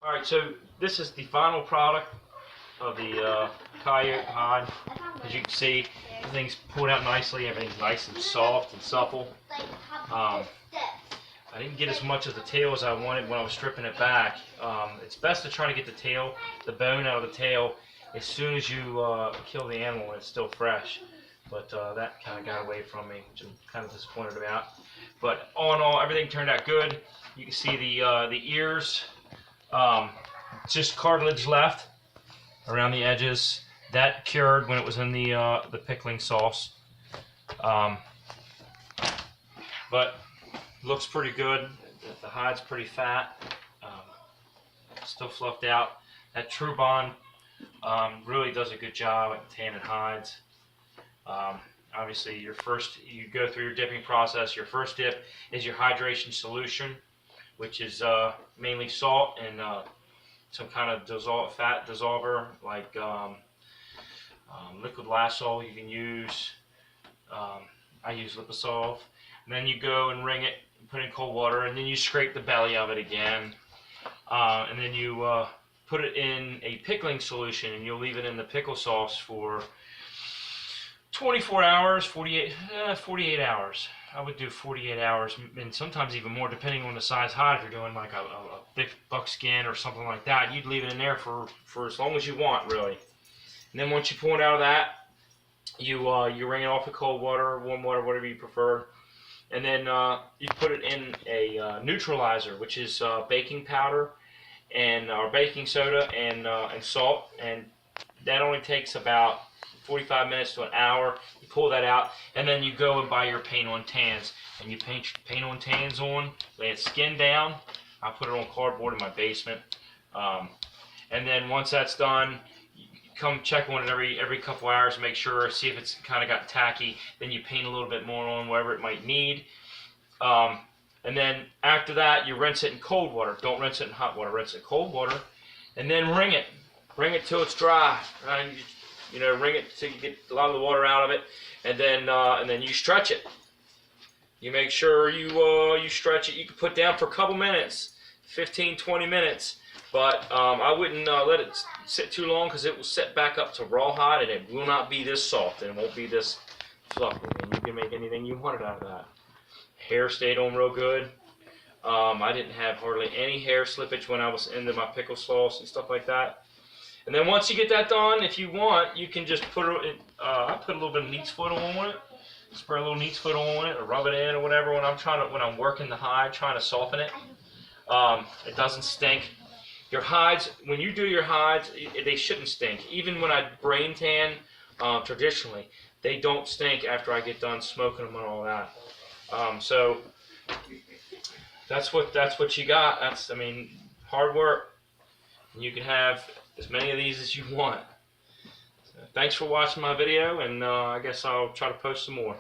Alright, so this is the final product of the coyote hide. As you can see, everything's pulled out nicely, everything's nice and soft and supple. I didn't get as much of the tail as I wanted when I was stripping it back. It's best to try to get the tail, the bone out of the tail, as soon as you kill the animal and it's still fresh. But that kind of got away from me, which I'm kind of disappointed about. But all in all, everything turned out good. You can see the ears. Just cartilage left around the edges. That cured when it was in the pickling sauce. But looks pretty good. The hide's pretty fat. Still fluffed out. That True Bond really does a good job at tanning hides. Obviously, you go through your dipping process. Your first dip is your hydration solution, which is mainly salt and some kind of fat dissolver like liquid Lysol you can use. I use Liposol. And then you go and wring it, put it in cold water, and then you scrape the belly of it again. And then you put it in a pickling solution, and you'll leave it in the pickle sauce for 24 hours, 48 hours. I would do 48 hours, and sometimes even more, depending on the size hide. If you're doing like a thick buckskin or something like that, you'd leave it in there for as long as you want, really. And then once you pull it out of that, you wring it off with cold water, warm water, whatever you prefer. And then you put it in a neutralizer, which is baking powder or baking soda and salt, and that only takes about 45 minutes to an hour. You pull that out, and then you go and buy your paint on tans, and you paint on tans on, lay its skin down. I put it on cardboard in my basement, and then once that's done, you come check on it every couple hours, make sure, see if it's kind of got tacky. Then you paint a little bit more on wherever it might need, and then after that you rinse it in cold water. Don't rinse it in hot water, rinse it in cold water, and then wring it till it's dry. Right? You know, wring it till you get a lot of the water out of it, and then you stretch it. You make sure you stretch it. You can put down for a couple minutes, 15-20 minutes, but I wouldn't let it sit too long, because it will set back up to rawhide, and it will not be this soft, and it won't be this fluffy. And you can make anything you wanted out of that. Hair stayed on real good. I didn't have hardly any hair slippage when I was into my pickle sauce and stuff like that. And then once you get that done, if you want, you can just put it. I put a little bit of neat's foot on it, spray a little neat's foot on it, or rub it in or whatever. When I'm working the hide, trying to soften it, it doesn't stink. Your hides, when you do your hides, they shouldn't stink. Even when I brain tan, traditionally, they don't stink after I get done smoking them and all that. So that's what you got. I mean, hard work. And you can have as many of these as you want. So thanks for watching my video, and I guess I'll try to post some more.